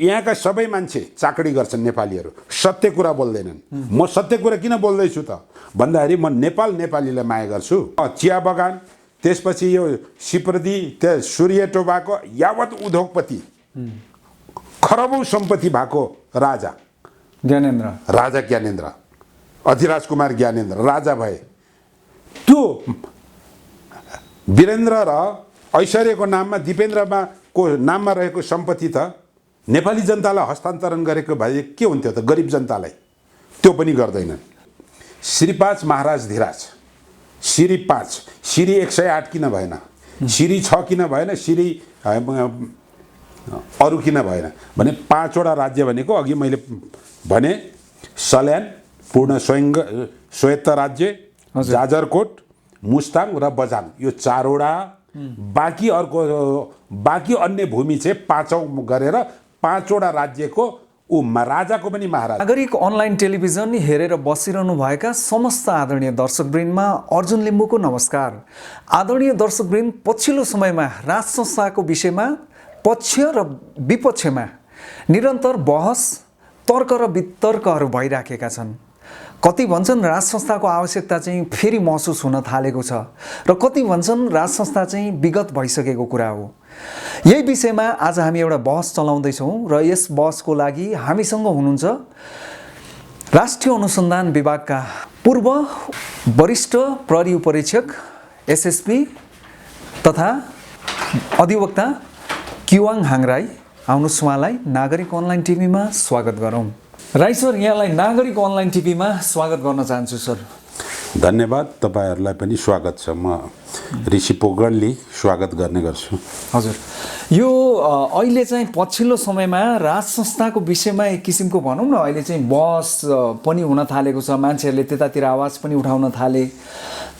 यहाँका सबै मान्छे चाकडी गर्छन् नेपालीहरू सत्य कुरा बोल्दैनन् म सत्य कुरा किन बोल्दैछु त भन्दाखेरि म नेपालीलाई माया गर्छु चिया बगान त्यसपछि यो सिप्रदी त्यो सूर्य टोबाको यावत उद्योगपति खरबौं सम्पत्ति भएको राजा ज्ञानेन्द्र अधिराज कुमार ज्ञानेन्द्र राजा भए त्यो वीरेन्द्र र ऐश्वर्यको नाममा दिपेन्द्रमा को नाममा रहेको सम्पत्ति त नेपाली जनतालाई हस्तान्तरण गरेको भए के हुन्थ्यो त गरिब जनतालाई त्यो पनि गर्दैनन् श्री 5 महाराज धीराज श्री 5 श्री 108 किन भएन श्री 6 किन भएन श्री अरु किन भएन भने 5 वटा राज्य भनेको अघि मैले भने सल्यान पूर्ण स्वायत्त राज्य जाजरकोट मुस्ताङ र बझाङ यो 4 वटा बाँकी अन्य भूमि चाहिँ 5औं गरेर 5 वटा राज्यको राजाको पनि महाराज। नागरिक अनलाइन टेलिभिजन हेरेर बसिरहनु भएका समस्त आदरणीय दर्शकवृन्दमा अर्जुन लिम्बुको नमस्कार। आदरणीय दर्शकवृन्द, पछिल्लो समयमा राज संस्थाको विषयमा पक्ष र विपक्षमा निरन्तर बहस तर्क र वितर्कहरू भइराखेका छन्। कति भन्छन् राज संस्थाको आवश्यकता चाहिँ फेरि महसुस हुन थालेको छ र कति भन्छन् राज संस्था चाहिँ विगत भइसकेको कुरा हो। यही विषयमा आज हामी एउटा बहस चलाउँदैछौँ र यस बहसको लागि हामीसँग हुनुहुन्छ राष्ट्रिय अनुसन्धान विभागका पूर्व वरिष्ठ प्रहरी उपरीक्षक एसएसपी तथा अधिवक्ता किवाङ हाङ राई। आउनुहोस् उहाँलाई नागरिक अनलाइन टिभीमा स्वागत गरौँ। राई सर, यहाँलाई नागरिक अनलाइन टिभीमा स्वागत गर्न चाहन्छु सर। धन्यवाद, तपाईहरुलाई पनि स्वागत छ। म ऋषि पोगडले स्वागत गर्ने गर्छु। हजुर, यो अहिले चाहिँ पछिल्लो समयमा राज संस्थाको विषयमा एक किसिमको भनौँ न अहिले चाहिँ बहस पनि हुन थालेको छ, मान्छेहरूले त्यतातिर आवाज पनि उठाउन थाले।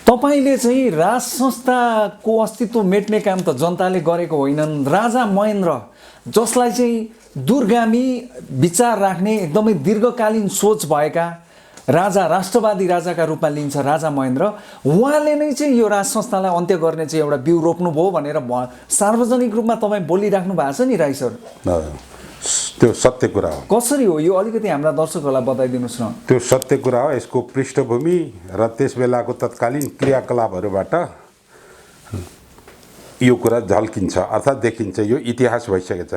तपाईले चाहिँ राज संस्थाको अस्तित्व मेट्ने काम त जनताले गरेको होइनन्, राजा महेन्द्र जसलाई चाहिँ दूरगामी विचार राख्ने एकदमै दीर्घकालीन सोच भएका राजा, राष्ट्रवादी राजाका रूपमा लिन्छ राजा महेन्द्र, उहाँले नै चाहिँ यो राज संस्थालाई अन्त्य गर्ने चाहिँ एउटा बिउ रोप्नुभयो भनेर सार्वजनिक रूपमा तपाईँ बोलिराख्नु भएको छ नि राई सर। त्यो सत्य कुरा हो। कसरी हो यो अलिकति हाम्रा दर्शकहरूलाई बताइदिनुहोस् न। त्यो सत्य कुरा हो। यसको पृष्ठभूमि र त्यस बेलाको तत्कालीन क्रियाकलापहरूबाट यो कुरा झल्किन्छ अर्थात् देखिन्छ। यो इतिहास भइसकेको छ।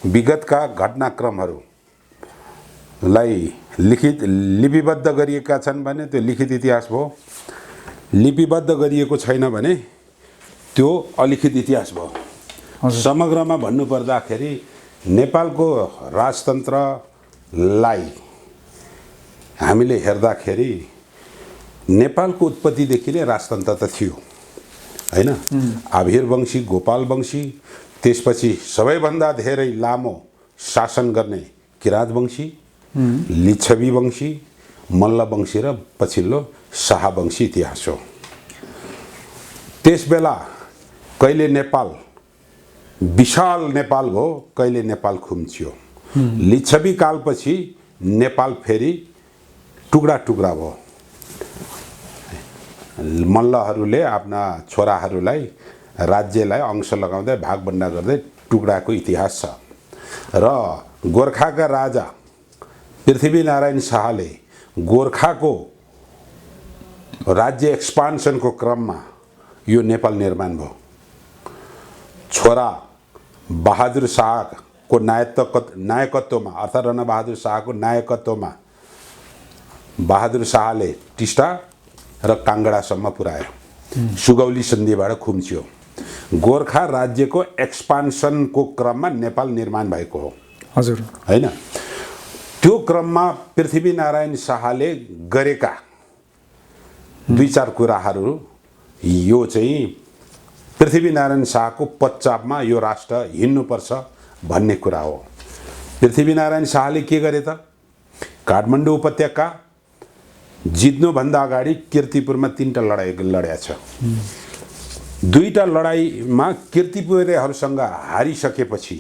विगतका घटनाक्रमहरूलाई लिपिबद्ध गरिएका छन् भने त्यो लिखित इतिहास भयो, लिपिबद्ध गरिएको छैन भने त्यो अलिखित इतिहास भयो। समग्रमा भन्नुपर्दाखेरि नेपालको राजतन्त्रलाई हामीले हेर्दाखेरि नेपालको उत्पत्तिदेखि नै राजतन्त्र त थियो हैन। आभिर वंशी, गोपाल वंशी, त्यसपछि सबैभन्दा धेरै लामो शासन गर्ने किरात वंशी, लिच्छवी वंशी, मल्ल वंशी र पछिल्लो शाहवंशी इतिहास हो। त्यसबेला कहिले नेपाल विशाल नेपाल भयो, कहिले नेपाल खुम्चियो। लिच्छवी कालपछि नेपाल फेरि टुक्रा टुक्रा भयो। मल्लहरूले आफ्ना छोराहरूलाई राज्यलाई अंश लगाउँदै भागबण्डा गर्दै टुक्राको इतिहास छ। र गोर्खाका राजा पृथ्वीनारायण शाहले गोर्खाको राज्य एक्सपान्सनको क्रममा यो नेपाल निर्माण भयो। छोरा बहादुर शाहको नायकत्वमा अर्थात् रणबहादुर शाहको नायकत्वमा बहादुर शाहले टिस्टा र काङ्गडासम्म पुर्यायो। सुगौली सन्धिबाट खुम्चियो। गोर्खा राज्यको एक्सपान्सनको क्रममा नेपाल निर्माण भएको हो। हजुर हैन। त्यो क्रममा पृथ्वीनारायण शाहले गरेका दुई चार कुराहरू यो चाहिँ पृथ्वीनारायण शाहको पश्चातमा यो राष्ट्र हिँड्नुपर्छ भन्ने कुरा हो। पृथ्वीनारायण शाहले के गरे त? काठमाडौँ उपत्यका जित्नुभन्दा अगाडि कीर्तिपुरमा 3टा लडाईँ लड्या छ। 2टा लडाईँमा कीर्तिपुरेहरूसँग हारिसकेपछि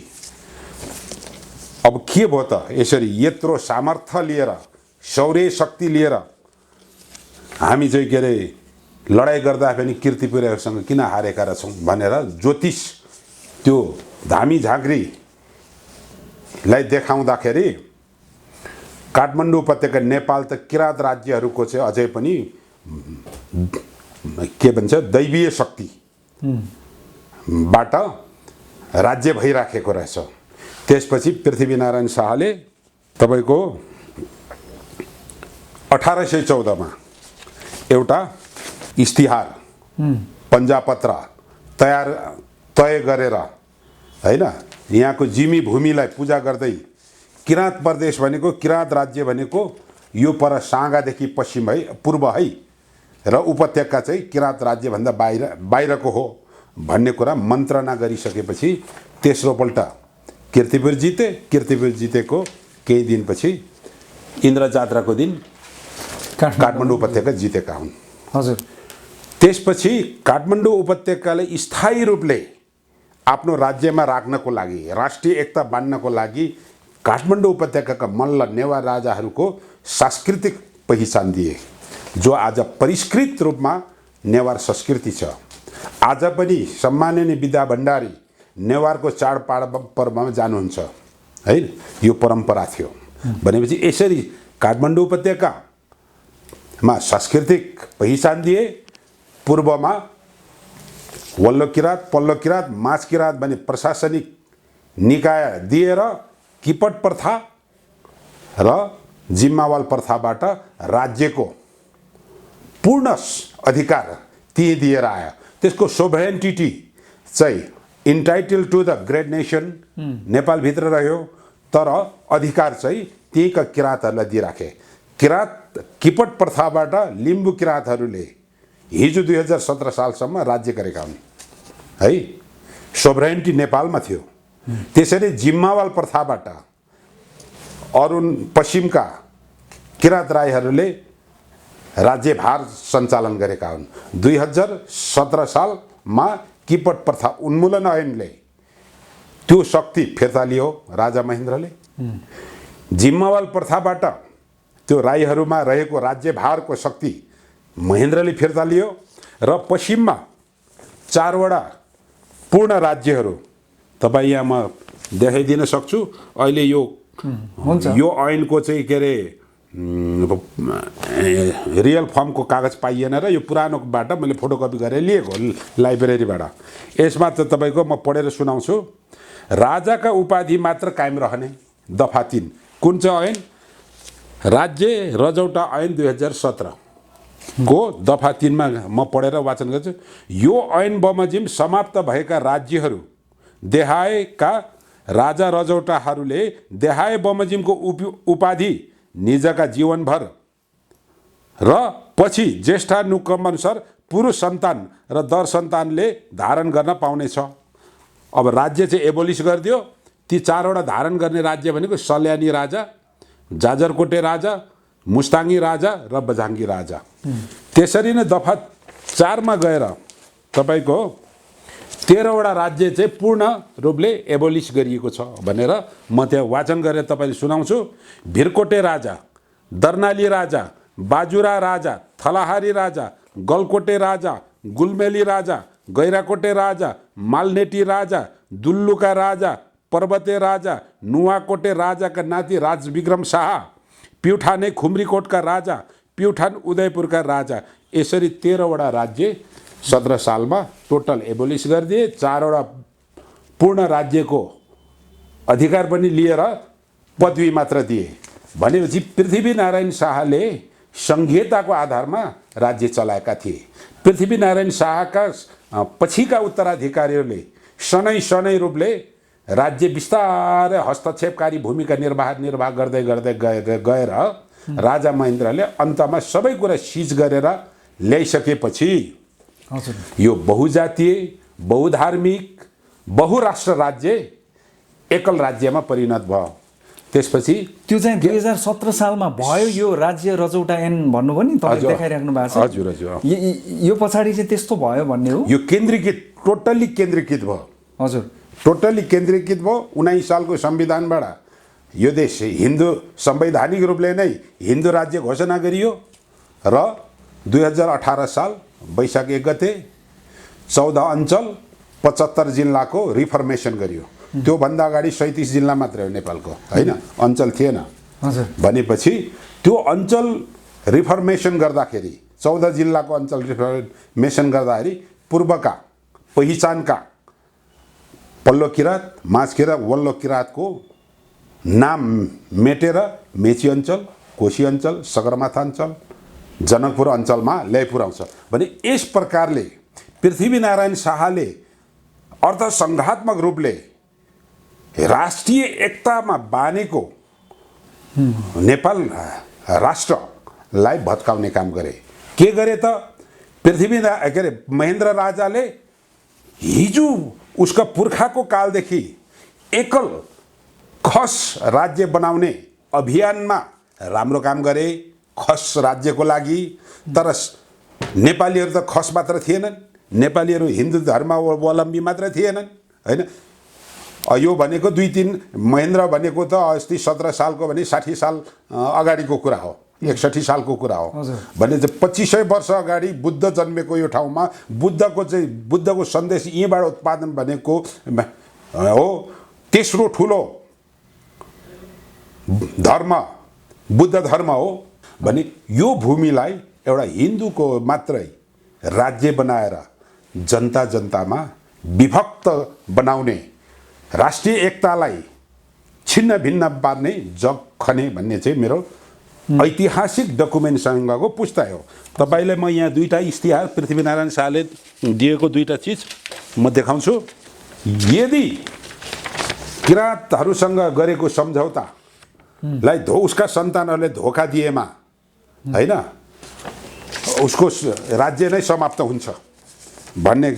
अब के भयो त? यसरी यत्रो सामर्थ्य लिएर, शौर्य शक्ति लिएर हामी चाहिँ के अरे लडाईँ गर्दा पनि कीर्तिपुरेहरूसँग किन हारेका रहेछौँ भनेर ज्योतिष त्यो धामी झाँक्री लाई देखाउँदाखेरि काठमाडौँ उपत्यका नेपाल त किराँत राज्यहरूको चाहिँ अझै पनि के भन्छ दैवीय शक्ति बाट राज्य भइराखेको रहेछ। त्यसपछि पृथ्वीनारायण शाहले तपाईको 1814 मा एउटा इस्तिहार पञ्जापत्र तय गरेर हैन यहाँको जिमी भूमिलाई पूजा गर्दै किराँत प्रदेश भनेको किराँत राज्य भनेको यो पर साँगादेखि पश्चिम है पूर्व है र उपत्यका चाहिँ किराँत राज्य भन्दा बाहिरको हो भन्ने कुरा मन्त्रणा गरिसकेपछि तेस्रोपल्ट कीर्तिपुर जिते। कीर्तिपुर जितेको केही दिनपछि इन्द्रजात्राको दिन काठमाडौँ उपत्यका जितेका हुन्। हजुर। त्यसपछि काठमाडौँ उपत्यकाले स्थायी रूपले आफ्नो राज्यमा राख्नको लागि राष्ट्रिय एकता बाँड्नको लागि काठमाडौँ उपत्यकाका मल्ल नेवार राजाहरूको सांस्कृतिक पहिचान दिए, जो आज परिष्कृत रूपमा नेवार संस्कृति छ। आज पनि सम्माननीय विद्या भण्डारी नेवारको चाडपर्वमा जानुहुन्छ है, यो परम्परा थियो। भनेपछि यसरी काठमाडौँ उपत्यकामा सांस्कृतिक पहिचान दिए। पूर्वमा वल्लो किराँत, पल्लो किराँत, माझ किराँत भन्ने प्रशासनिक निकाय दिएर किपट प्रथा र जिम्मावाल प्रथाबाट राज्यको पूर्ण अधिकार ती दिएर आयो। त्यसको सोभरेन्टिटी चाहिँ entitled to the great nation नेपालभित्र रह्यो, तर अधिकार चाहिँ त्यहीका किराँतहरूलाई दिइराखे। किराँत किपट प्रथाबाट लिम्बू किराँतहरूले हिजो 2017 सालसम्म राज्य गरेका हुन् है, सोभरेन्टी नेपालमा थियो। त्यसरी जिम्मावाल प्रथाबाट अरुण पश्चिमका किराँत राईहरूले राज्यभार सञ्चालन गरेका हुन्। 2017 सालमा किपट प्रथा उन्मूलन ऐनले त्यो शक्ति फिर्ता लियो राजा महेन्द्रले। जिम्मावाल प्रथाबाट त्यो राईहरूमा रहेको राज्यभारको शक्ति महेन्द्रले फिर्ता लियो र पश्चिममा 4 वटा पूर्ण राज्यहरू तपाईँ यहाँ म देखाइदिन सक्छु। अहिले यो ऐनको चाहिँ के अरे रियल फर्मको कागज पाइएन र यो पुरानोबाट मैले फोटोकपी गरेर लिएको लाइब्रेरीबाट। यसमा त तपाईँको म पढेर सुनाउँछु। राजाका उपाधि मात्र कायम रहने दफा 3 कुन चाहिँ ऐन? राज्य रजौटा ऐन 2017 को दफा 3 मा म पढेर वाचन गर्छु। यो ऐन बमोजिम समाप्त भएका राज्यहरू देहाएका राजा रजौटाहरूले देहाए बमोजिमको उपाधि निजका जीवनभर र पछि ज्येष्ठानुक्रम अनुसार पुरुष सन्तान र दर सन्तानले धारण गर्न पाउनेछ। अब राज्य चाहिँ एबोलिस गरिदियो। ती 4 वटा धारण गर्ने राज्य भनेको सल्यानी राजा, जाजरकोटे राजा, मुस्ताङ्गी राजा र बझाङ्गी राजा। त्यसरी नै दफा 4 मा गएर तपाईको 13 वटा राज्य चाहिँ पूर्ण रूपले एबोलिस गरिएको छ भनेर म त्यहाँ वाचन गरेर तपाईले सुनाउँछु। भिरकोटे राजा, दर्नाली राजा, बाजुरा राजा, थलाहारी राजा, गलकोटे राजा, गुलमेली राजा, गैराकोटे राजा, मालनेटी राजा, दुल्लुका राजा, पर्वते राजा, नुवाकोटे राजाका नाति राजविक्रम शाह, प्युठाने खुम्रीकोटका राजा, प्युठान उदयपुरका राजा। यसरी 13 वटा राज्य 17 सालमा टोटल एबोलिस गरिदिए। 4 वटा पूर्ण राज्यको अधिकार पनि लिएर पदवी मात्र दिए। भनेपछि पृथ्वीनारायण शाहले संघीयताको आधारमा राज्य चलाएका थिए। पृथ्वीनारायण शाहका पछिका उत्तराधिकारीहरूले शनै रूपले राज्य बिस्तारै हस्तक्षेपकारी भूमिका निर्वाह गर्दै गएर राजा महेन्द्रले अन्तमा सबै कुरा सिज गरेर ल्याइसकेपछि यो बहुजातीय, बहुधार्मिक, बहुराष्ट्र राज्य एकल राज्यमा परिणत भयो। त्यसपछि त्यो चाहिँ 2017 सालमा भयो। यो राज्य रजौटा ऐन भन्नुभयो नि तपाईले देखाइराख्नु भएको छ। हजुर हजुर। यो पछाडि चाहिँ त्यस्तो भयो भन्ने हो। यो केन्द्रीकृत, टोटल्ली केन्द्रीकृत भयो। हजुर, टोटल्ली केन्द्रीकृत भयो। 19 सालको संविधानबाट यो देश हिन्दू संवैधानिक रूपले नै हिन्दू राज्य घोषणा गरियो र 2018 साल वैशाख 1 गते 14 अञ्चल 75 जिल्लाको रिफर्मेसन गरियो। त्योभन्दा अगाडि 37 जिल्ला मात्रै हो नेपालको, होइन, अञ्चल थिएन। हजुर। भनेपछि त्यो अञ्चल रिफर्मेसन गर्दाखेरि 14 जिल्लाको अञ्चल रिफर्मेसन गर्दाखेरि पूर्वका पहिचानका पल्लो किराँत, माझ किराँत, वल्लो किराँतको नाम मेटेर मेची अञ्चल, कोशी अञ्चल, सगरमाथा अञ्चल, जनकपुर अञ्चलमा ल्याइ पुर्याउँछ भने यस प्रकारले पृथ्वीनारायण शाहले अर्थसङ्घात्मक रूपले राष्ट्रिय एकतामा बाँधेको नेपाल राष्ट्रलाई भत्काउने काम गरे। के गरे त? के अरे महेन्द्र राजाले हिजो उसका पुर्खाको कालदेखि एकल खस राज्य बनाउने अभियानमा राम्रो काम गरे खस राज्यको लागि। तर नेपालीहरू त खस मात्र थिएनन्, नेपालीहरू हिन्दू धर्मावलम्बी मात्र थिएनन्, होइन। यो भनेको 2-3 महेन्द्र भनेको त अस्ति 17 सालको भने 60 साल अगाडिको कुरा हो, 61 सालको कुरा हो भने चाहिँ 2500 वर्ष अगाडि बुद्ध जन्मेको यो ठाउँमा बुद्धको सन्देश यहीँबाट उत्पादन भनेको हो। तेस्रो ठुलो धर्म बुद्ध धर्म हो भने यो भूमिलाई एउटा हिन्दूको मात्रै राज्य बनाएर जनता जनतामा विभक्त बनाउने, राष्ट्रिय एकतालाई छिन्न भिन्न पार्ने, जग खने भन्ने चाहिँ मेरो ऐतिहासिक डकुमेन्टसँगको पुस्ताय हो। तपाईँलाई म यहाँ 2टा इस्तिहार पृथ्वीनारायण शाहले दिएको 2टा चिज म देखाउँछु। यदि किराँतहरूसँग गरेको सम्झौतालाई उसका सन्तानहरूले धोका दिएमा, होइन, उसको राज्य नै समाप्त हुन्छ भन्ने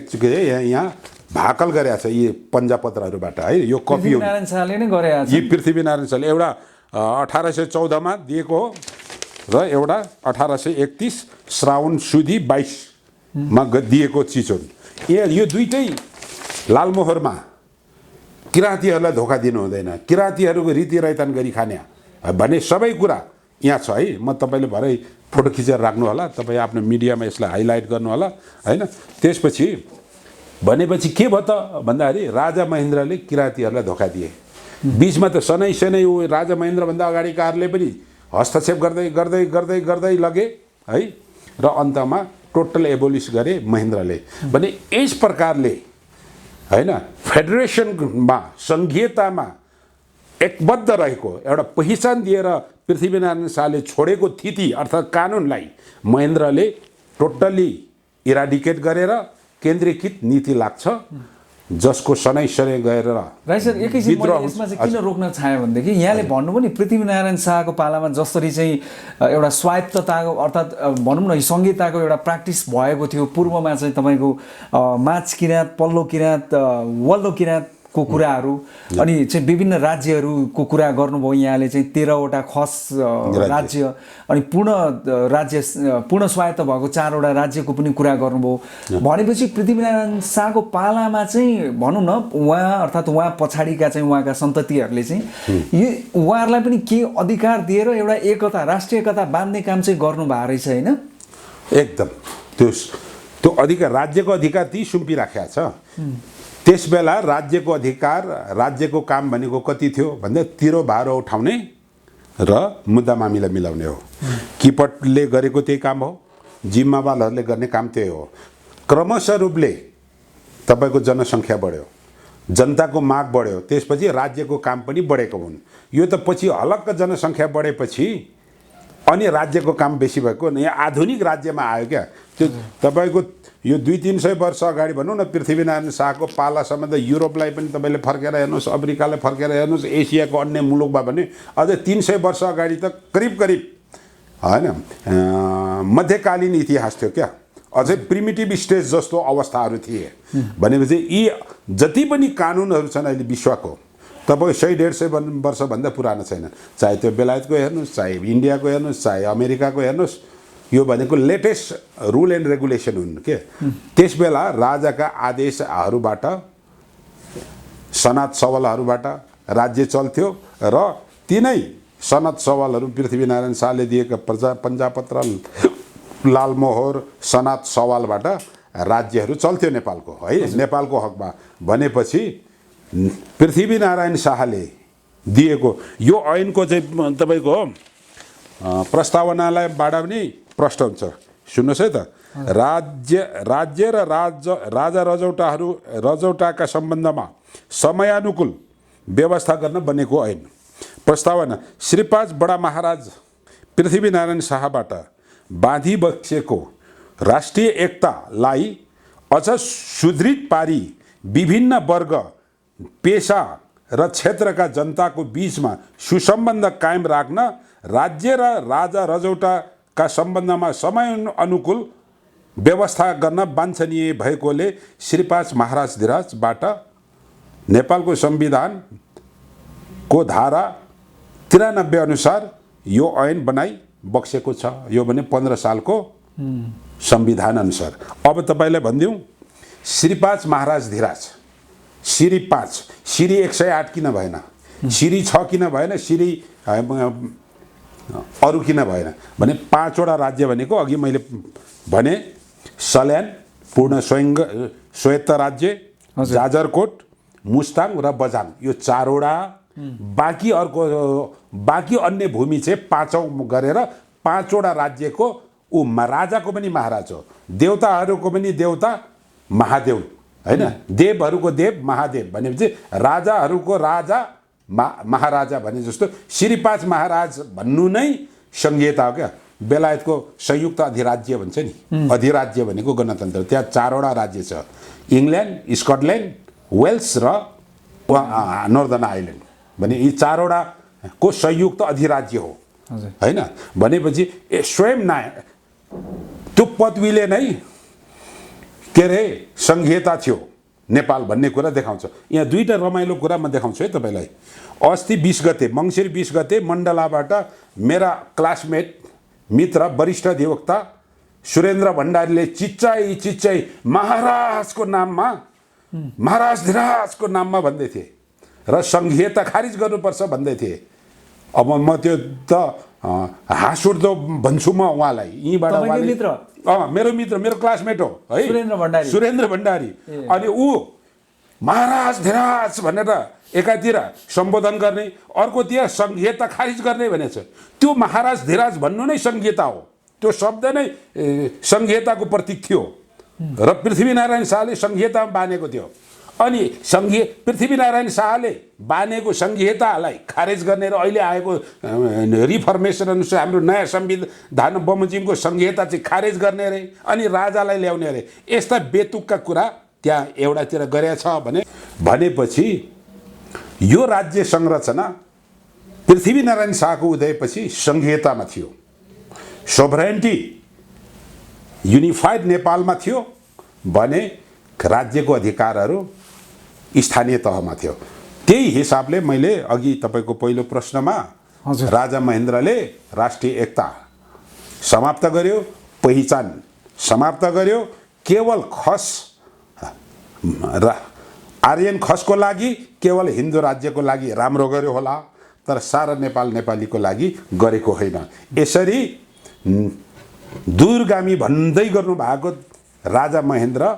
यहाँ भाकल गरेको छ यी पन्जापत्रहरूबाट, है। यो कपी हो, पृथ्वीनारायण शाहले नै गरेको छ। यी पृथ्वीनारायण शाहले एउटा 1814 दिएको हो र एउटा 1831 श्रावण सुदी 22 दिएको चिज हो। यो दुईटै लालमोहरमा किराँतीहरूलाई धोका दिनु हुँदैन, किराँतीहरूको रीति रैतन गरी खाने भन्ने सबै कुरा यहाँ छ, है। म तपाईँले भरै फोटो खिचेर राख्नु होला, तपाईँ आफ्नो मिडियामा यसलाई हाइलाइट गर्नु होला, होइन। त्यसपछि भनेपछि के भयो त भन्दाखेरि राजा महेन्द्रले किराँतीहरूलाई धोका दिए। बीचमा त सनै ऊ राजा महेन्द्रभन्दा अगाडिकाहरूले पनि हस्तक्षेप गर्दै गर्दै गर्दै गर्दै लगे, है। र अन्तमा टोटल एबोलिस गरे महेन्द्रले। भने यस प्रकारले, होइन, फेडरेसनमा सङ्घीयतामा एकबद्ध रहेको एउटा पहिचान दिएर पृथ्वीनारायण शाहले छोडेको थिति अर्थात् कानुनलाई महेन्द्रले टोटल्ली इराडिकेट गरेर केन्द्रीकृत नीति लाग्छ, जसको सनै गएर राई सर एकैछिन मैले यसमा चाहिँ किन रोक्न चाहेँ भनेदेखि यहाँले भन्नुभयो नि पृथ्वीनारायण शाहको पालामा जसरी चाहिँ एउटा स्वायत्तताको अर्थात् भनौँ न सङ्घीयताको एउटा प्र्याक्टिस भएको थियो। पूर्वमा चाहिँ तपाईँको माझ किराँत, पल्लो किराँत, वल्लो किराँतको कुराहरू अनि चाहिँ विभिन्न राज्यहरूको कुरा गर्नुभयो। यहाँले चाहिँ 13वटा खस राज्य अनि पूर्ण स्वायत्त भएको 4वटा राज्यको पनि कुरा गर्नुभयो। भनेपछि पृथ्वीनारायण शाहको पालामा चाहिँ भनौँ न उहाँ अर्थात् उहाँ पछाडिका चाहिँ उहाँका सन्ततिहरूले चाहिँ यो उहाँहरूलाई पनि के अधिकार दिएर एउटा एकता, राष्ट्रिय एकता बाँध्ने काम चाहिँ गर्नुभएको रहेछ, होइन? एकदम त्यो अधिकार, राज्यको अधिकार ती सुम्पिराखेको छ। त्यस बेला राज्यको अधिकार, राज्यको काम भनेको कति थियो भन्दा तिरो भारो उठाउने र मुद्दा मामिला मिलाउने हो। किपटले गरेको त्यही काम हो, जिम्मावालहरूले गर्ने काम त्यही हो। क्रमशः रूपले तपाईँको जनसङ्ख्या बढ्यो, जनताको माग बढ्यो, त्यसपछि राज्यको काम पनि बढेको हुन्। यो त पछि हलक्क जनसङ्ख्या बढेपछि अनि राज्यको काम बेसी भएको, यहाँ आधुनिक राज्यमा आयो क्या। त्यो तपाईँको यो 200-300 वर्ष अगाडि भनौँ न पृथ्वीनारायण शाहको पालासम्म त युरोपलाई पनि तपाईँले फर्केर हेर्नुहोस्, अफ्रिकालाई फर्केर हेर्नुहोस्, एसियाको अन्य मुलुकमा भने अझै 300 वर्ष अगाडि त करिब होइन मध्यकालीन इतिहास थियो क्या। अझै प्रिमिटिभ स्टेज जस्तो अवस्थाहरू थिए। भनेपछि यी जति पनि कानुनहरू छन् अहिले विश्वको, तपाईँ 100-150 वर्षभन्दा पुरानो छैन। चाहे त्यो बेलायतको हेर्नुहोस्, चाहे इन्डियाको हेर्नुहोस्, चाहे अमेरिकाको हेर्नुहोस्, यो भनेको लेटेस्ट रुल एन्ड रेगुलेसन हुन् के। त्यस बेला राजाका आदेशहरूबाट, सनद सवालहरूबाट राज्य चल्थ्यो र तिनै सनद सवालहरू पृथ्वीनारायण शाहले दिएका पन्जापत्र, लालमोहर, सनद सवालबाट राज्यहरू चल्थ्यो नेपालको, है, नेपालको हकमा। भनेपछि पृथ्वीनारायण शाहले दिएको यो ऐनको चाहिँ तपाईँको प्रस्तावनालाईबाट पनि प्रष्ट हुन्छ। सुन्नुहोस् है त, राज्य र राजा रजौटाका सम्बन्धमा समयानुकूल व्यवस्था गर्न बनेको ऐन। प्रस्तावना श्री 5 बडा महाराज पृथ्वीनारायण शाहबाट बाँधी बसेको राष्ट्रिय एकतालाई अझ सुदृढ पारी विभिन्न वर्ग, पेशा र क्षेत्रका जनताको बीचमा सुसम्बन्ध कायम राख्न राज्य र राजा रजौटाका सम्बन्धमा समय अनुकूल व्यवस्था गर्न वाञ्छनीय भएकोले श्री 5 महाराज धिराजबाट नेपालको संविधानको धारा 93 अनुसार यो ऐन बनाई बक्सेको छ। यो भने 15 सालको संविधान अनुसार। अब तपाईँलाई भनिदिउँ, श्री 5 महाराज धिराज, श्री 5, श्री 108 किन भएन, श्री 6 किन भएन, श्री अरू किन भएन भने 5 वटा राज्य भनेको अघि मैले भने सल्यान पूर्ण स्वायत्त राज्य, जाजरकोट, मुस्ताङ र बझाङ, यो 4 वटा। बाँकी अन्य भूमि चाहिँ 5औँ गरेर 5 वटा राज्यको ऊ राजाको पनि महाराज हो, देवताहरूको पनि देवता महादेव हैन, देवहरूको देव महादेव भनेपछि राजाहरूको राजा महाराजा भने जस्तो श्री 5 महाराज भन्नु नै संहिता हो क्या। बेलायतको संयुक्त अधिराज्य भन्छ नि, अधिराज्य भनेको गणतन्त्र, त्यहाँ 4 वटा राज्य छ, इङ्ल्यान्ड, स्कटल्यान्ड, वेल्स र नर्दर्न आइल्यान्ड भने यी 4 वटाको संयुक्त अधिराज्य हो हैन। भनेपछि स्वयं त्यो पदवीले नै के अरे संहिता थियो नेपाल भन्ने कुरा देखाउँछ। यहाँ 2टा रमाइलो कुरा म देखाउँछु है तपाईँलाई। अस्ति 20 गते मङ्सिर 20 गते मण्डलाबाट मेरा क्लासमेट मित्र वरिष्ठ अधिवक्ता सुरेन्द्र भण्डारीले चिच्चाइ महाराजको नाममा, महाराज धिराजको नाममा भन्दै थिए र संहिता खारिज गर्नुपर्छ भन्दै थिए। अब म त्यो त हाँसउठ्दो भन्छु म उहाँलाई यहीँबाट। मेरो मित्र, मेरो क्लासमेट हो है, सुरेन्द्र भण्डारी। अनि ऊ महाराज धिराज भनेर एकातिर सम्बोधन गर्ने, अर्कोतिर संहिता खारिज गर्ने भनेछ। त्यो महाराज धिराज भन्नु नै संहिता हो, त्यो शब्द नै संहिताको प्रतीक थियो र पृथ्वीनारायण शाहले संहितामा बाँधेको थियो। अनि पृथ्वीनारायण शाहले बाँधेको संहितालाई खारेज गर्ने र अहिले आएको रिफर्मेसन अनुसार हाम्रो नयाँ संविधान बमोजिमको संहिता चाहिँ खारेज गर्ने रे, अनि राजालाई ल्याउने रे। यस्ता बेतुकका कुरा त्यहाँ एउटातिर गरेछ भनेपछि यो राज्य संरचना पृथ्वीनारायण शाहको उदयपछि संहितामा थियो, सोभरेन्टी युनिफाइड नेपालमा थियो भने राज्यको अधिकारहरू स्थानीय तहमा थियो। त्यही हिसाबले मैले अघि तपाईँको पहिलो प्रश्नमा राजा महेन्द्रले राष्ट्रिय एकता समाप्त गर्यो, पहिचान समाप्त गर्यो, केवल खस आर्यन खसको लागि, केवल हिन्दू राज्यको लागि राम्रो गर्यो होला, तर सारा नेपालीको लागि गरेको होइन। यसरी दूरगामी भन्दै गर्नु भएको राजा महेन्द्र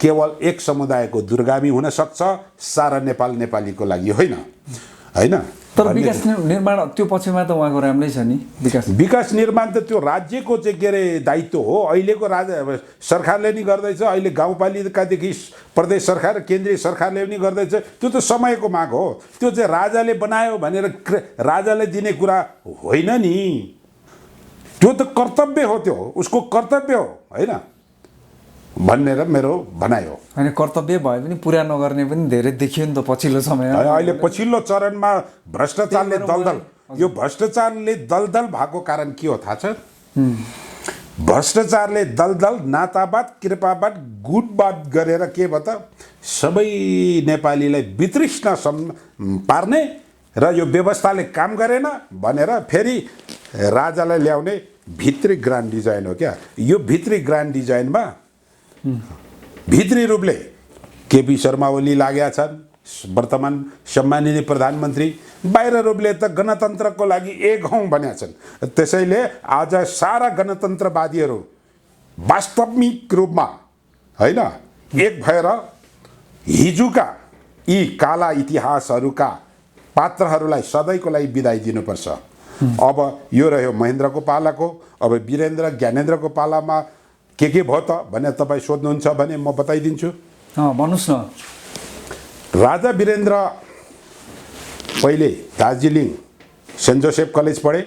केवल एक समुदायको दूरगामी हुन सक्छ, सारा नेपालीको लागि होइन हैन। तर विकास निर्माण त्यो पछिमा त उहाँको राम्रै छ नि। विकास निर्माण त त्यो राज्यको चाहिँ के अरे दायित्व हो। अहिलेको सरकारले नि गर्दैछ, अहिले गाउँपालिकादेखि प्रदेश सरकार, केन्द्रीय सरकारले पनि गर्दैछ। त्यो त समयको माग हो। त्यो चाहिँ राजाले बनायो भनेर राजाले दिने कुरा होइन नि, त्यो त कर्तव्य हो, त्यो उसको कर्तव्य हो हैन भनेर मेरो भनाइ हो। होइन, कर्तव्य भए पनि पुरा नगर्ने पनि धेरै देखियो नि त पछिल्लो समय। अहिले पछिल्लो चरणमा भ्रष्टाचारले दलदल, यो भ्रष्टाचारले दलदल भएको कारण के हो थाहा छ? भ्रष्टाचारले दलदल, नातावाद, कृपावाद, गुटवाद गरेर के भयो त सबै नेपालीलाई वितृष्ण पार्ने र यो व्यवस्थाले काम गरेन भनेर फेरि राजालाई ल्याउने भित्री ग्रान्ड डिजाइन हो क्या। यो भित्री ग्रान्ड डिजाइनमा भित्री रूपले केपी शर्मा ओली लागेका छन्, वर्तमान सम्माननीय प्रधानमन्त्री। बाहिर रूपले त गणतन्त्रको लागि एक हौँ भनेका छन्। त्यसैले आज सारा गणतन्त्रवादीहरू वास्तविक रूपमा होइन एक भएर हिजोका यी काला इतिहासहरूका पात्रहरूलाई सधैँको लागि बिदाई दिनुपर्छ। अब यो रह्यो महेन्द्रको पालाको। अब वीरेन्द्र ज्ञानेन्द्रको पालामा के भयो त भनेर तपाईँ सोध्नुहुन्छ भने म बताइदिन्छु। भन्नुहोस् न। राजा वीरेन्द्र पहिले दार्जिलिङ सेन्ट जोसेफ कलेज पढे,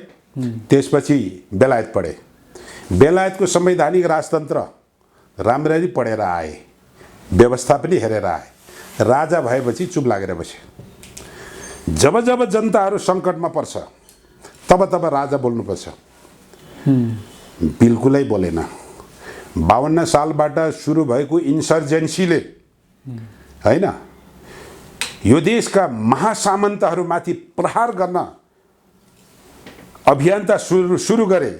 त्यसपछि बेलायत पढे। बेलायतको संवैधानिक राजतन्त्र राम्ररी पढेर आए, व्यवस्था पनि हेरेर आए। राजा भएपछि चुप लागेर बसे। जब जब जनताहरू सङ्कटमा पर्छ तब तब राजा बोल्नुपर्छ। बिल्कुलै बोलेन। 52 सालबाट सुरु भएको इन्सर्जेन्सीले होइन यो देशका महासामन्तहरूमाथि प्रहार गर्न अभियान त सुरु गरे,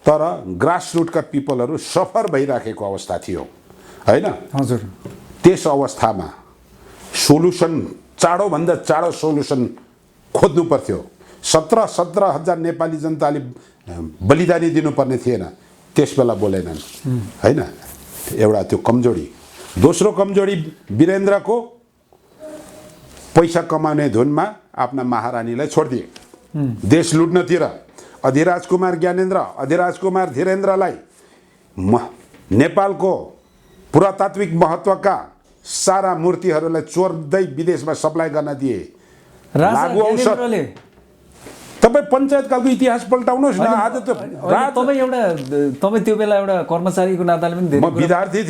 तर ग्रासरुटका पिपलहरू सफर भइराखेको अवस्था थियो होइन। हजुर। त्यस अवस्थामा सोलुसन चाँडोभन्दा चाँडो सोलुसन खोज्नु पर्थ्यो। 17,000 नेपाली जनताले बलिदानी दिनुपर्ने थिएन, त्यस बेला बोलेनन् होइन। एउटा त्यो कमजोरी। दोस्रो कमजोरी वीरेन्द्रको पैसा कमाउने धुनमा आफ्ना महारानीलाई छोडिदिए देश लुट्नतिर। अधिराज कुमार ज्ञानेन्द्र, अधिराज कुमार धीरेन्द्रलाई नेपालको पुरातात्विक महत्त्वका सारा मूर्तिहरूलाई चोर्दै विदेशमा सप्लाई गर्न दिए। लागु औषध। तपाईँ पञ्चायतकालको इतिहास पल्टाउनुहोस् न। आज त तपाईँ त्यो बेला एउटा कर्मचारीको नाताले पनि म विद्यार्थी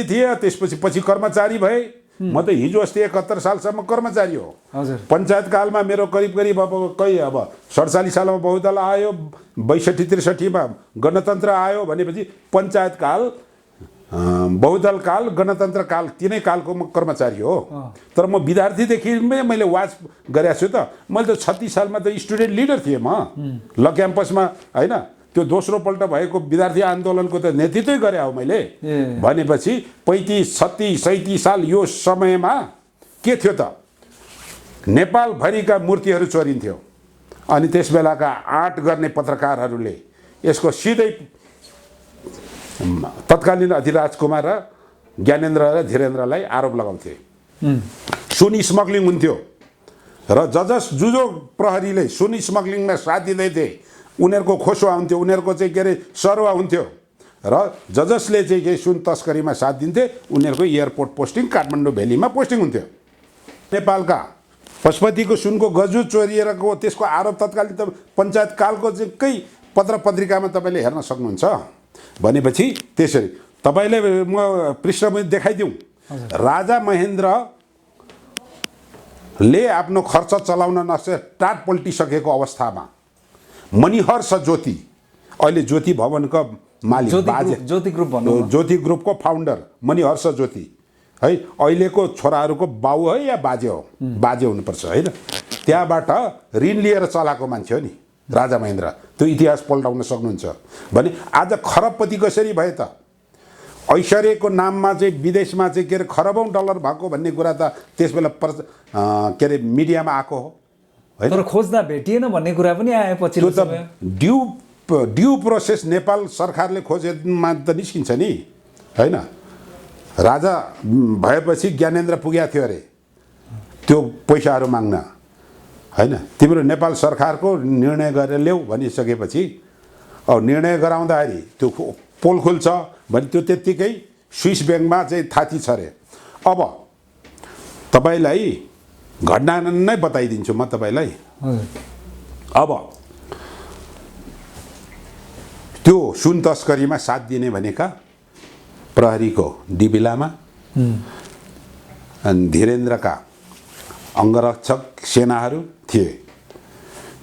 थिएँ, त्यसपछि कर्मचारी भए। म त हिजो अस्ति 71 सालसम्म कर्मचारी हो। पञ्चायत कालमा मेरो करिब अब 47 सालमा बहुदल आयो, 62-63 मा गणतन्त्र आयो भनेपछि पञ्चायत काल, बहुदल काल, गणतन्त्र काल तिनै कालको म कर्मचारी हो। तर म विद्यार्थीदेखि मैले वाच गरेको छु त। मैले त 36 सालमा त स्टुडेन्ट लिडर थिएँ म ल क्याम्पसमा होइन। त्यो दोस्रो पल्ट भएको विद्यार्थी आन्दोलनको त नेतृत्वै गरे हो मैले। भनेपछि 35, 36, 37 साल यो समयमा के थियो त, नेपालभरिका मूर्तिहरू चोरिन्थ्यो। अनि त्यस बेलाका आर्ट गर्ने पत्रकारहरूले यसको सिधै तत्कालीन अधिराज कुमार र ज्ञानेन्द्र र धीरेन्द्रलाई आरोप लगाउँथे। सुन स्मग्लिङ हुन्थ्यो र जुजो प्रहरीले सुन स्मग्लिङमा साथ दिँदै थिए, उनीहरूको खोसो हुन्थ्यो, उनीहरूको चाहिँ के अरे सरुवा हुन्थ्यो। र जसले चाहिँ के सुन तस्करीमा साथ दिन्थे उनीहरूको एयरपोर्ट पोस्टिङ काठमाडौँ भ्यालीमा पोस्टिङ हुन्थ्यो। नेपालका पशुपतिको सुनको गजु चोरिएको त्यसको आरोप तत्कालीन पञ्चायत कालको चाहिँ पत्र पत्रिकामा तपाईँले हेर्न सक्नुहुन्छ। भनेपछि त्यसरी तपाईँले म पृष्ठभूमि देखाइदिउँ। राजा महेन्द्रले आफ्नो खर्च चलाउन नसके टाट पल्टिसकेको अवस्थामा मणिहर्ष ज्योति, अहिले ज्योति भवनको मालिक, ज्योति ग्रुपको फाउन्डर मणिहर्ष ज्योति है, अहिलेको छोराहरूको बाउ है या बाजे हो, बाजे हुनुपर्छ होइन। त्यहाँबाट ऋण लिएर चलाएको मान्छे हो नि राजा महेन्द्र। त्यो इतिहास पल्टाउन सक्नुहुन्छ भने आज खरबपति कसरी भए त? ऐश्वर्यको नाममा चाहिँ विदेशमा चाहिँ के अरे खरबौँ डलर भएको भन्ने कुरा त त्यस बेला के अरे मिडियामा आएको हो। तर खोज्दा भेटिएन भन्ने कुरा पनि आए पछि। त्यो त ड्यू प्रोसेस नेपाल सरकारले खोजेमा त निस्किन्छ नि होइन। राजा भएपछि ज्ञानेन्द्र पुगेको थियो अरे त्यो पैसाहरू माग्न होइन। तिम्रो नेपाल सरकारको निर्णय गरेर ल्याऊ भनिसकेपछि अब निर्णय गराउँदाखेरि त्यो पोल खुल्छ भने त्यो त्यत्तिकै स्विस ब्याङ्कमा चाहिँ थाती छ अरे। अब तपाईँलाई घटना नै बताइदिन्छु म तपाईँलाई। अब त्यो सुन तस्करीमा साथ दिने भनेका प्रहरीको डिबी लामा अनि धीरेन्द्रका अङ्गरक्षक सेनाहरू थिए।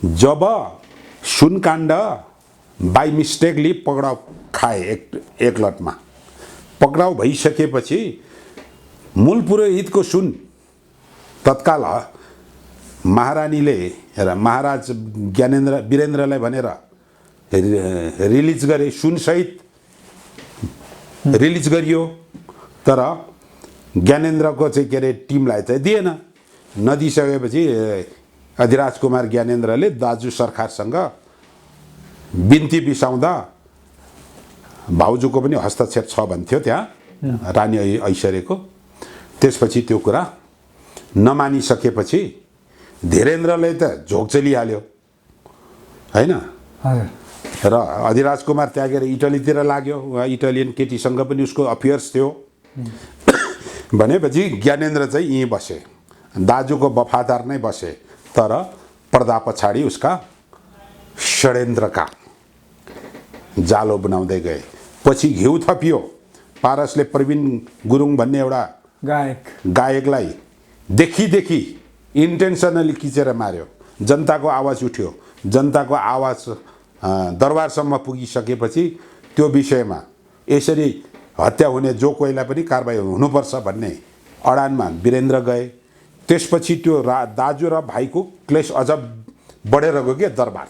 जब सुनकाण्ड बाई मिस्टेकली पक्राउ खाए एक लटमा, पक्राउ भइसकेपछि मूल पुरोहितको सुन तत्काल महारानीले महाराज वीरेन्द्रलाई भनेर रिलिज गरे, सुनसहित रिलिज गरियो। तर ज्ञानेन्द्रको चाहिँ के अरे टिमलाई चाहिँ दिएन। नदिइसकेपछि अधिराज कुमार ज्ञानेन्द्रले दाजु सरकारसँग बिन्ती बिसाउँदा भाउजूको पनि हस्तक्षेप छ भन्थ्यो त्यहाँ रानी ऐश्वर्यको। त्यसपछि त्यो कुरा नमानिसकेपछि धीरेन्द्रले त झोक चलिहाल्यो हैन। हजुर र अधिराज कुमार त्यागेर इटलीतिर लाग्यो। उहाँ इटालियन केटीसँग पनि उसको अफेयर्स थियो। भनेपछि ज्ञानेन्द्र चाहिँ यहीँ बसे, दाजुको वफादार नै बसे, तर पर्दा पछाडि उसका षड्यन्त्रका जालो बनाउँदै गए। पछि घिउ थपियो। पारसले प्रवीण गुरुङ भन्ने एउटा गायकलाई देखि इन्टेन्सनली खिचेर मार्यो। जनताको आवाज उठ्यो। जनताको आवाज दरबारसम्म पुगिसकेपछि त्यो विषयमा यसरी हत्या हुने जो कोहीलाई पनि कारबाही हुनुपर्छ भन्ने अडानमा वीरेन्द्र गए। त्यसपछि त्यो दाजु र भाइको क्लेश अझ बढेर गयो के दरबार।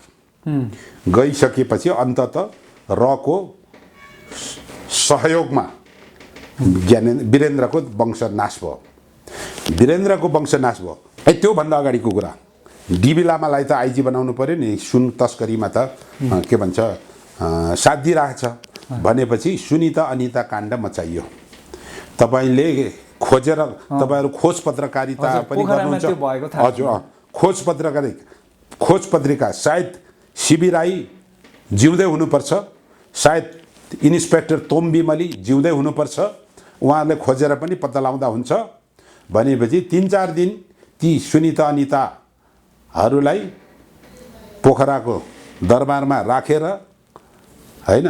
गइसकेपछि अन्ततः रको सहयोगमा वीरेन्द्रको वंश नाश भयो। वीरेन्द्रको वंश नाश भयो। त्योभन्दा अगाडिको कुरा, डिबी लामालाई त आइजी बनाउनु पर्यो नि। सुन तस्करीमा त के भन्छ साथ दिइरहेछ भनेपछि सुनिता अनिता काण्ड मचाइयो। तपाईँले खोजेर तपाईँहरू खोज पत्रकारिता पनि गर्नुहुन्छ। हजुर खोज पत्रिका सायद सिबी राई जिउँदै हुनुपर्छ, सायद इन्सपेक्टर तोमबिमली जिउँदै हुनुपर्छ। उहाँहरूले खोजेर पनि पत्ता लगाउँदा हुन्छ। भनेपछि 3-4 दिन ती सुनिता अनिताहरूलाई पोखराको दरबारमा राखेर हैन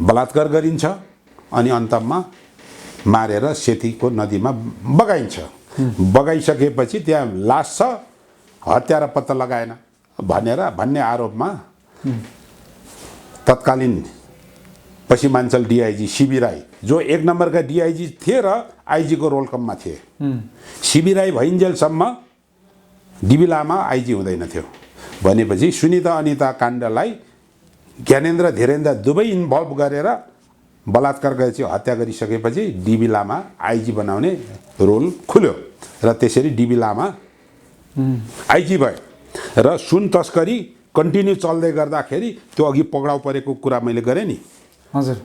बलात्कार गरिन्छ अनि अन्तमा मारेर सेतीको नदीमा बगाइन्छ। बगाइसकेपछि त्यहाँ लास छ, हत्यारा पत्ता लगाएन भन्ने आरोपमा तत्कालीन पश्चिमाञ्चल डिआइजी सिबी राई, जो 1 नम्बरका डिआइजी थिए र आइजीको रोल कममा थिए, सिबी राई भइन्जेलसम्म डिबी लामा आइजी हुँदैन थियो। भनेपछि सुनिता अनिता काण्डलाई ज्ञानेन्द्र धीरेन्द्र दुवै इन्भल्भ गरेर बलात्कार गरेपछि हत्या गरिसकेपछि डिबी लामा आइजी बनाउने रोल खुल्यो र त्यसरी डिबी लामा आइजी भयो। र सुन तस्करी कन्टिन्यू चल्दै गर्दाखेरि त्यो अघि पक्राउ परेको कुरा मैले गरेँ नि। हजुर।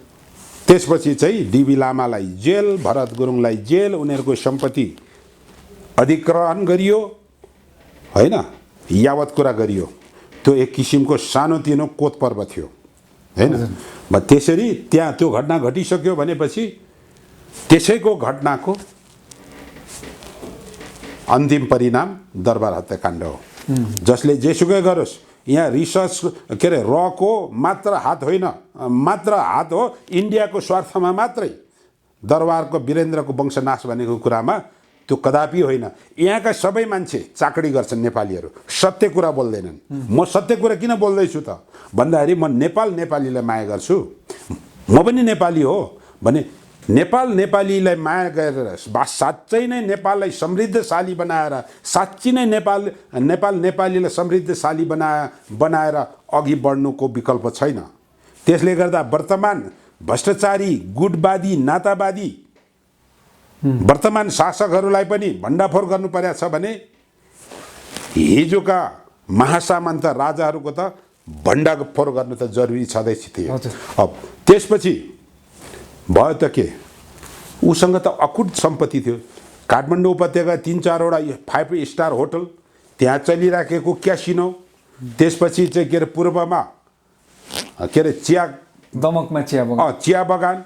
त्यसपछि चाहिँ डिबी लामालाई जेल, भरत गुरुङलाई जेल, उनीहरूको सम्पत्ति अधिग्रहण गरियो हैन, यावत कुरा गरियो। त्यो एक किसिमको सानोतिनो कोत पर्व थियो हैन। त्यसरी त्यहाँ त्यो घटना घटिसक्यो भनेपछि त्यसैको घटनाको अन्तिम परिणाम दरबार हत्याकाण्ड हो। जसले जेसुकै गरोस्, यहाँ रिसर्च के अरे रको मात्र हात होइन, मात्र हात हो इन्डियाको स्वार्थमा मात्रै दरबारको वीरेन्द्रको वंशनाश भनेको कुरामा त्यो कदापि होइन। यहाँका सबै मान्छे चाकडी गर्छन् नेपालीहरू, सत्य कुरा बोल्दैनन्। म सत्य कुरा किन बोल्दैछु त भन्दाखेरि म नेपालीलाई माया गर्छु। म पनि नेपाली हो भने नेपालीलाई माया गरेर साँच्चै नै नेपाललाई समृद्धशाली बनाएर, साँच्चै नै नेपालीलाई समृद्धशाली बनाएर अघि बढ्नुको विकल्प छैन। त्यसले गर्दा वर्तमान भ्रष्टाचारी, गुटवादी, नातावादी वर्तमान शासकहरूलाई पनि भण्डाफोर गर्नु परेको छ भने हिजोका महासामन्त राजाहरूको त भण्डाफोर गर्नु त जरुरी छँदैछ थियो। अब त्यसपछि भयो त के, उसँग त अकुट सम्पत्ति थियो। काठमाडौँ उपत्यका 3-4 वटा 5 स्टार होटल, त्यहाँ चलिराखेको क्यासिनो, त्यसपछि चाहिँ के अरे पूर्वमा के अरे दमकमा चिया बगान,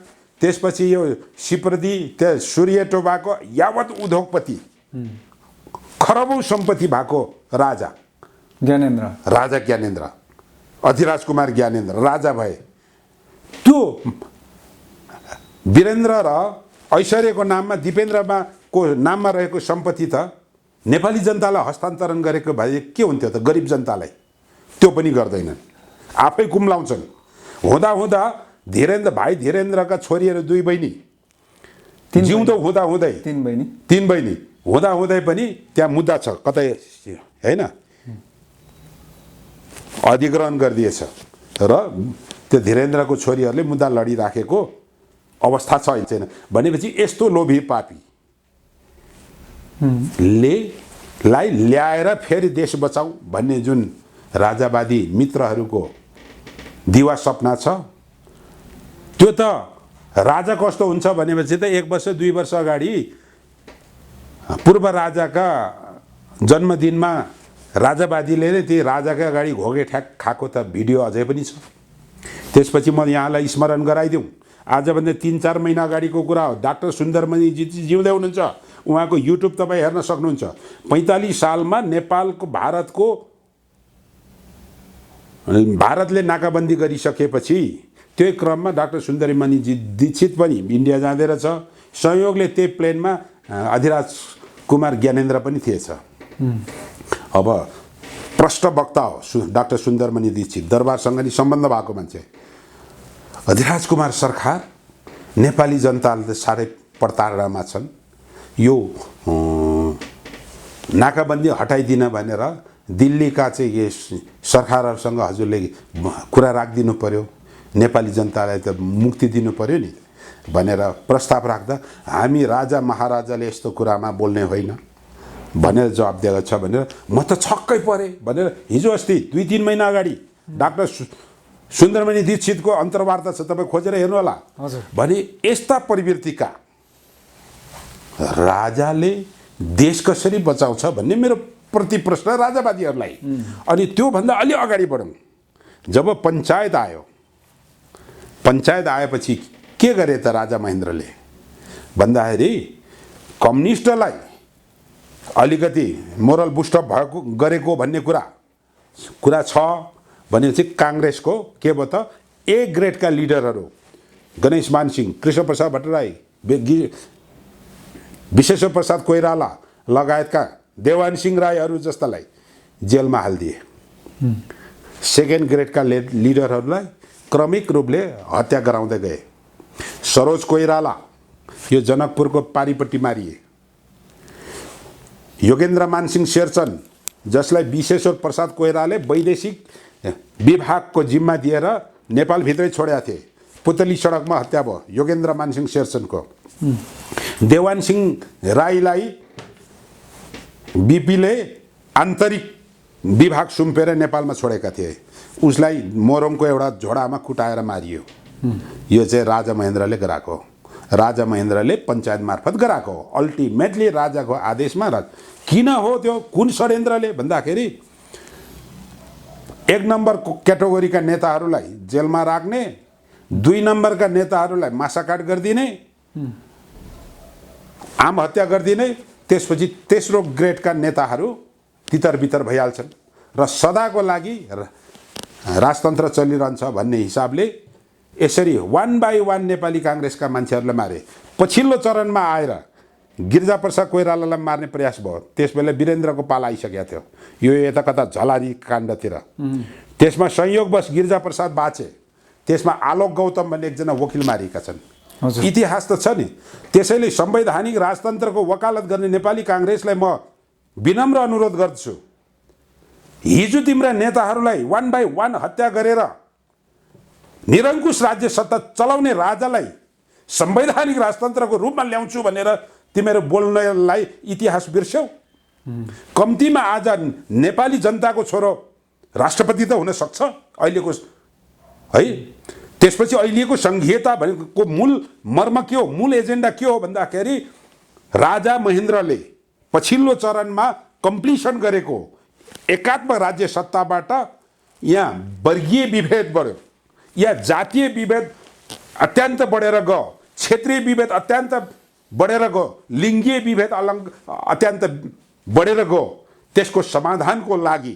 त्यसपछि यो सिप्रदी, त्यो सूर्य टोबाको यावत उद्योगपति, खरबौँ सम्पत्ति भएको राजा ज्ञानेन्द्र, अधिराज कुमार ज्ञानेन्द्र राजा भए। त्यो वीरेन्द्र र ऐश्वर्यको नाममा, दिपेन्द्रमा को नाममा रहेको सम्पत्ति त नेपाली जनतालाई हस्तान्तरण गरेको भए के हुन्थ्यो त? गरिब जनतालाई त्यो पनि गर्दैनन्, आफै कुम्लाउँछन्। हुँदा भाइ धीरेन्द्रका छोरीहरू 2 बहिनी जिउँदो हुँदै 3 बहिनी हुँदै पनि त्यहाँ मुद्दा छ कतै हैन, अधिग्रहण गरिदिएछ र त्यो धीरेन्द्रको छोरीहरूले मुद्दा लडिराखेको अवस्था छैन। भनेपछि यस्तो लोभी पापी लाई ल्याएर फेरि देश बचाऊ भन्ने जुन राजावादी मित्रहरूको दिवा सपना छ, त्यो त राजा कस्तो हुन्छ भनेपछि त 1 वर्ष 2 वर्ष अगाडि पूर्व राजाका जन्मदिनमा राजावादीले नै ती राजाका अगाडि घोगे ठ्याक खाएको त भिडियो अझै पनि छ। त्यसपछि म यहाँलाई स्मरण गराइदिउँ, आजभन्दा 3-4 महिना अगाडिको कुरा हो। डाक्टर सुन्दरमणिजी जिउँदै हुनुहुन्छ, उहाँको युट्युब तपाईँ हेर्न सक्नुहुन्छ। 45 सालमा नेपालको भारतले नाकाबन्दी गरिसकेपछि त्यो क्रममा डाक्टर सुन्दरमणिजी दीक्षित पनि इन्डिया जाँदै रहेछ। संयोगले त्यही प्लेनमा अधिराज कुमार ज्ञानेन्द्र पनि थिएछ। अब प्रष्ट वक्ता हो डाक्टर सुन्दरमणि दीक्षित, दरबारसँग नि सम्बन्ध भएको मान्छे। अधिराज कुमार सरकार नेपाली जनताले त साह्रै प्रताडनामा छन्। यो नाकाबन्दी हटाइदिन भनेर दिल्लीका चाहिँ यस सरकारहरूसँग हजुरले कुरा राखिदिनु पर्यो, नेपाली जनतालाई त मुक्ति दिनु पर्यो नि भनेर प्रस्ताव राख्दा हामी राजा महाराजाले यस्तो कुरामा बोल्ने होइन भनेर जवाब दिएको छ भनेर म त छक्कै परेँ भनेर हिजो अस्ति 2-3 महिना अगाडि डाक्टर सुन्दरमणि दीक्षितको अन्तर्वार्ता छ, तपाईँ खोजेर हेर्नु होला। भने यस्ता प्रवृत्तिका राजाले देश कसरी बचाउँछ भन्ने मेरो प्रति प्रश्न राजावादीहरूलाई। अनि त्योभन्दा अलि अगाडि बढौँ, जब पञ्चायत आएपछि के गरे त राजा महेन्द्रले भन्दाखेरि कम्युनिस्टलाई अलिकति मोरल बुस्टअप भएको गरेको भन्ने कुरा छ भने चाहिँ काङ्ग्रेसको के भयो त ए ग्रेडका लिडरहरू गणेश मानसिंह, कृष्ण प्रसाद भट्टराई, विश्वेश्वर प्रसाद कोइराला लगायतका देवान सिंह राईहरू जस्तालाई जेलमा हालिदिए। सेकेन्ड ग्रेडका लिडरहरूलाई क्रमिक रूपले हत्या गराउँदै गए। सरोज कोइराला यो जनकपुरको पारिपट्टि मारिए। योगेन्द्र मानसिंह शेरचन जसलाई विश्वेश्वर प्रसाद कोइरालाले वैदेशिक विभागको जिम्मा दिएर नेपालभित्रै छोडेका थिए, पुतली सडकमा हत्या भयो योगेन्द्र मानसिंह शेरचनको। देवान सिंह राईलाई बीपीले आन्तरिक विभाग सुम्पेर नेपालमा छोडेका थिए, उसलाई मोरङको एउटा झोडामा कुटाएर मारियो। यो चाहिँ राजा महेन्द्रले गराएको, राजा महेन्द्रले पञ्चायत मार्फत गराएको, अल्टिमेटली राजाको आदेशमा। किन हो त्यो, कुन षड्यन्त्रले भन्दाखेरि 1 नम्बरको क्याटेगोरीका नेताहरूलाई जेलमा राख्ने, 2 नम्बरका नेताहरूलाई मासाकाट गरिदिने, आम हत्या गरिदिने, त्यसपछि तेस्रो ग्रेडका नेताहरू तितर बितर भइहाल्छन् र सदाको लागि राजतन्त्र चलिरहन्छ भन्ने हिसाबले यसरी 1 बाई 1 नेपाली काङ्ग्रेसका मान्छेहरूलाई मारे। पछिल्लो चरणमा आएर गिरिजाप्रसाद कोइरालालाई मार्ने प्रयास भयो, त्यसबेला वीरेन्द्रको पाला आइसकेको थियो, यो यता कता झलारी काण्डतिर। त्यसमा संयोगवश गिरिजाप्रसाद बाँचे, त्यसमा आलोक गौतम भन्ने एकजना वकिल मारिएका छन्। इतिहास त छ नि। त्यसैले संवैधानिक राजतन्त्रको वकालत गर्ने नेपाली काङ्ग्रेसलाई म विनम्र अनुरोध गर्छु, हिजो तिम्रा नेताहरूलाई 1 बाई 1 हत्या गरेर निरङ्कुश राज्य सत्ता चलाउने राजालाई संवैधानिक राजतन्त्रको रूपमा ल्याउँछु भनेर तिमीहरू बोल्नलाई इतिहास बिर्स्यौ। कम्तीमा आज नेपाली जनताको छोरो राष्ट्रपति त हुन सक्छ अहिलेको है। त्यसपछि अहिलेको संघीयता भनेको मूल मर्म के हो, मूल एजेन्डा के हो भन्दाखेरि राजा महेन्द्रले पछिल्लो चरणमा कम्प्लिसन गरेको एकात्म राज्य सत्ताबाट यहाँ वर्गीय विभेद बढ्यो, या जातीय विभेद अत्यन्त बढेर गयो, क्षेत्रीय विभेद अत्यन्त बढेर गयो, लिङ्गीय विभेद अत्यन्त बढेर गयो। त्यसको समाधानको लागि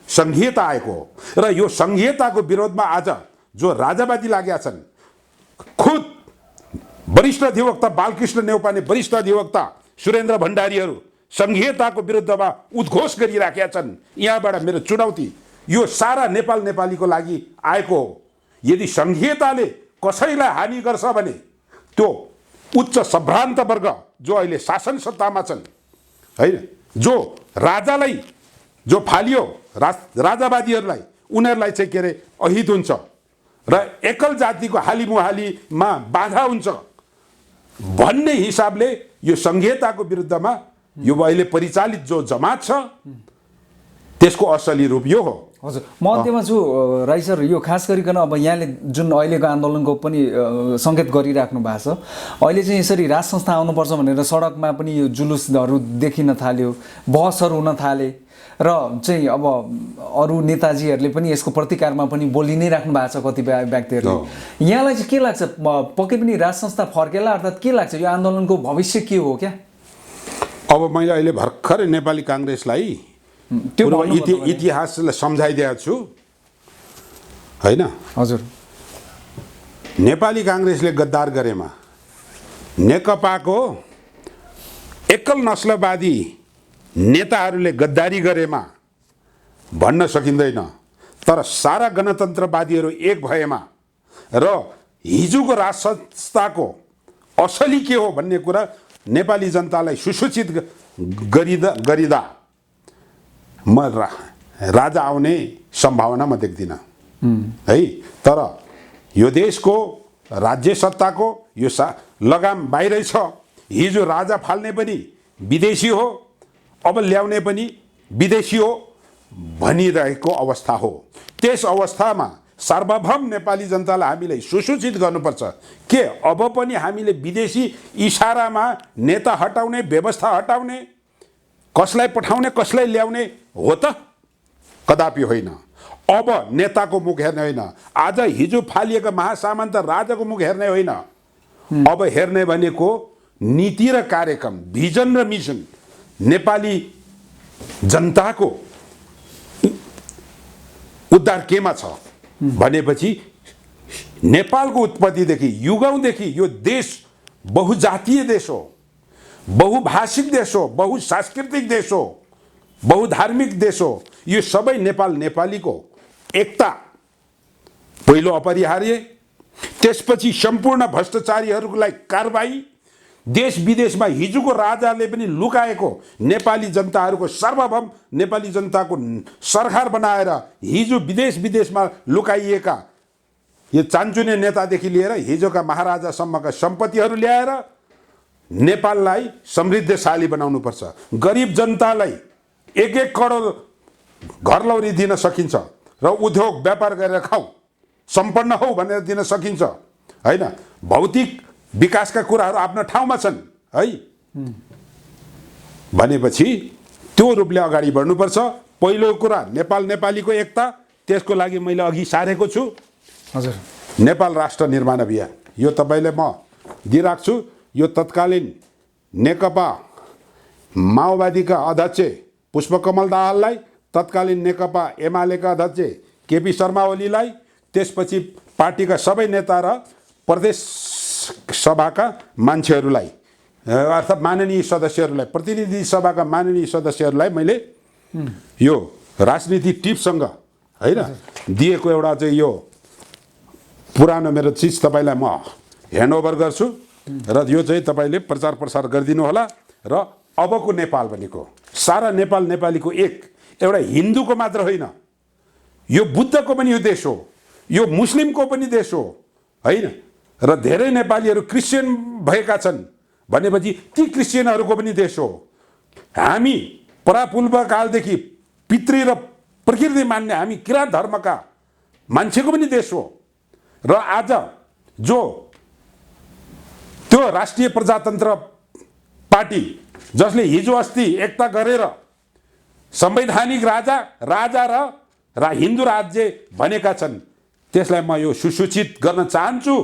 संघीयता आएको र यो संघीयताको विरोधमा आज जो राजावादी लागेका छन्, खुद वरिष्ठ अधिवक्ता बालकृष्ण नेउपाने, वरिष्ठ अधिवक्ता सुरेन्द्र भण्डारीहरू संघीयताको विरुद्धमा उद्घोष गरिराखेका छन्। यहाँबाट मेरो चुनौती यो सारा नेपालीको लागि आएको हो। यदि संघीयताले कसैलाई हानि गर्छ भने त्यो उच्च सम्भ्रान्त वर्ग जो अहिले शासन सत्तामा छन् हैन, जो राजालाई जो फालियो राजावादीहरूलाई, उनीहरूलाई चाहिँ के अरे अहित हुन्छ र एकल जातिको हालिमुहालीमा बाधा हुन्छ भन्ने हिसाबले यो संघीयताको विरुद्धमा यो अहिले परिचालित जो जमात छ त्यसको असली रूप यो हो। हजुर म अन्त्यमा छु राई सर, यो खास गरिकन अब यहाँले जुन अहिलेको आन्दोलनको पनि सङ्केत गरिराख्नु भएको छ, अहिले चाहिँ यसरी राज संस्था आउनुपर्छ भनेर सडकमा पनि यो जुलुसहरू देखिन थाल्यो, बहसहरू हुन थाले र चाहिँ अब अरू नेताजीहरूले पनि यसको प्रतिकारमा पनि बोलि नै राख्नु भएको छ कतिपय व्यक्तिहरूले। यहाँलाई चाहिँ के लाग्छ, पक्कै पनि राज संस्था फर्केला, अर्थात् के लाग्छ यो आन्दोलनको भविष्य के हो क्या? अब मैले अहिले भर्खरै नेपाली काङ्ग्रेसलाई इतिहासलाई सम्झाइदिएको छु होइन। हजुर, नेपाली काङ्ग्रेसले गद्दार गरेमा, नेकपाको एकल नस्लवादी नेताहरूले गद्दारी गरेमा भन्न सकिँदैन, तर सारा गणतन्त्रवादीहरू एक भएमा र हिजोको राज संस्थाको असली के हो भन्ने कुरा नेपाली जनतालाई सुसूचित गरिदा म राजा आउने सम्भावना म देख्दिनँ है। तर यो देशको राज्य सत्ताको यो लगाम बाहिरै छ। हिजो राजा फाल्ने पनि विदेशी हो, अब ल्याउने पनि विदेशी हो भनिरहेको अवस्था हो। त्यस अवस्थामा सार्वभौम नेपाली जनतालाई हामीले सुसूचित गर्नुपर्छ के अब पनि हामीले विदेशी इसारामा नेता हटाउने, व्यवस्था हटाउने, कसलाई पठाउने कसलाई ल्याउने हो त? कदापि होइन। अब नेताको मुख हेर्ने होइन, आज हिजो फालिएका महासामन्त राजाको मुख हेर्ने होइन। अब हेर्ने भनेको नीति र कार्यक्रम, भिजन र मिसन, नेपाली जनताको उद्धार केमा छ भनेपछि नेपालको उत्पत्तिदेखि युगौँदेखि यो देश बहुजातीय देश हो, बहुभाषिक देश हो, बहुसांस्कृतिक देश हो, बहुधार्मिक देश हो। यो सबै नेपालीको एकता पहिलो अपरिहार्य, त्यसपछि सम्पूर्ण भ्रष्टाचारीहरूलाई कारबाही, देश विदेशमा हिजोको राजाले पनि लुकाएको नेपाली जनताहरूको सार्वभौम नेपाली जनताको सरकार बनाएर हिजो विदेशमा लुकाइएका यो चान्चुने नेतादेखि लिएर हिजोका महाराजासम्मका सम्पत्तिहरू ल्याएर नेपाललाई समृद्धशाली बनाउनुपर्छ। गरिब जनतालाई 1-1 करोड घरलौरी दिन सकिन्छ र उद्योग व्यापार गरेर खाऊ, सम्पन्न हौ भनेर दिन सकिन्छ होइन। भौतिक विकासका कुराहरू आफ्नो ठाउँमा छन् है भनेपछि त्यो रूपले अगाडि बढ्नुपर्छ। पहिलो कुरा नेपालीको एकता, त्यसको लागि मैले अघि सारेको छु हजुर नेपाल राष्ट्र निर्माण अभियान। यो तपाईँले म दिइराख्छु छु। यो तत्कालीन नेकपा माओवादीका अध्यक्ष पुष्पकमल दाहाललाई, तत्कालीन नेकपा एमालेका अध्यक्ष केपी शर्मा ओलीलाई, त्यसपछि पार्टीका सबै नेता र प्रदेश सभाका मान्छेहरूलाई अर्थात् माननीय सदस्यहरूलाई, प्रतिनिधि सभाका माननीय सदस्यहरूलाई मैले यो राजनीति टिपसँग होइन दिएको एउटा चाहिँ यो पुरानो मेरो चिज तपाईँलाई म ह्यान्डओभर गर्छु र यो चाहिँ तपाईँले प्रचार प्रसार गरिदिनु होला। र अबको नेपाल भनेको सारा नेपालीको एउटा हिन्दूको मात्र होइन, यो बुद्धको पनि यो देश हो, यो मुस्लिमको पनि देश हो होइन। र धेरै नेपालीहरू क्रिस्चियन भएका छन् भनेपछि ती क्रिस्चियनहरूको पनि देश हो। हामी परापूर्व कालदेखि पितृ र प्रकृति मान्ने हामी किराँत धर्मका मान्छेको पनि देश हो। र आज जो त्यो राष्ट्रिय प्रजातन्त्र पार्टी जसले हिजो अस्ति एकता गरेर संवैधानिक राजा र हिन्दू राज्य भनेका छन्, त्यसलाई म यो सुसूचित गर्न चाहन्छु,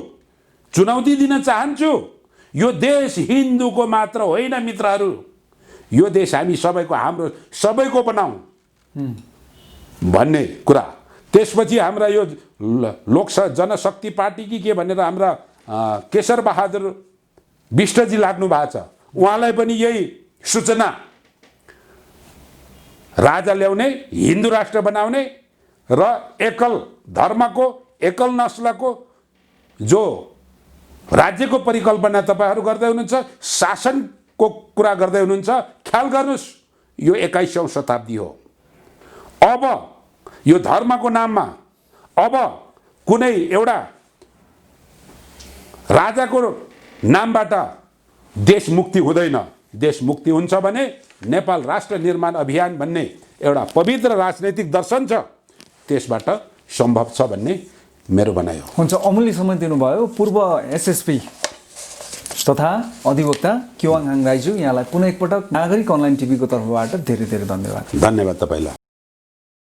चुनौती दिन चाहन्छु। यो देश हिन्दूको मात्र होइन मित्रहरू, यो देश हामी सबैको, हाम्रो सबैको बनाऊ भन्ने कुरा। त्यसपछि हाम्रा यो लोक जनशक्ति पार्टी कि के भनेर हाम्रा केशर बहादुर विष्टजी लाग्नु भएको छ, उहाँलाई पनि यही सूचना, राजा ल्याउने, हिन्दू राष्ट्र बनाउने र एकल धर्मको, एकल नस्लको जो राज्यको परिकल्पना तपाईहरू गर्दै हुनुहुन्छ, शासनको कुरा गर्दै हुनुहुन्छ, ख्याल गर्नुहोस् यो 21औं शताब्दी हो। अब यो धर्मको नाममा अब कुनै एउटा राजाको नामबाट देश मुक्ति हुँदैन। देश मुक्ति हुन्छ भने नेपाल राष्ट्र निर्माण अभियान भन्ने एउटा पवित्र राजनैतिक दर्शन छ, त्यसबाट सम्भव छ भन्ने मेरो भनाइ हो। हुन्छ, अमूल्य समय दिनुभयो। पूर्व एसएसपी तथा अधिवक्ता क्युवाङ हाङ राईज्यू, यहाँलाई पुनः एकपटक नागरिक अनलाइन टिभीको तर्फबाट धेरै धेरै धन्यवाद। धन्यवाद तपाईलाई।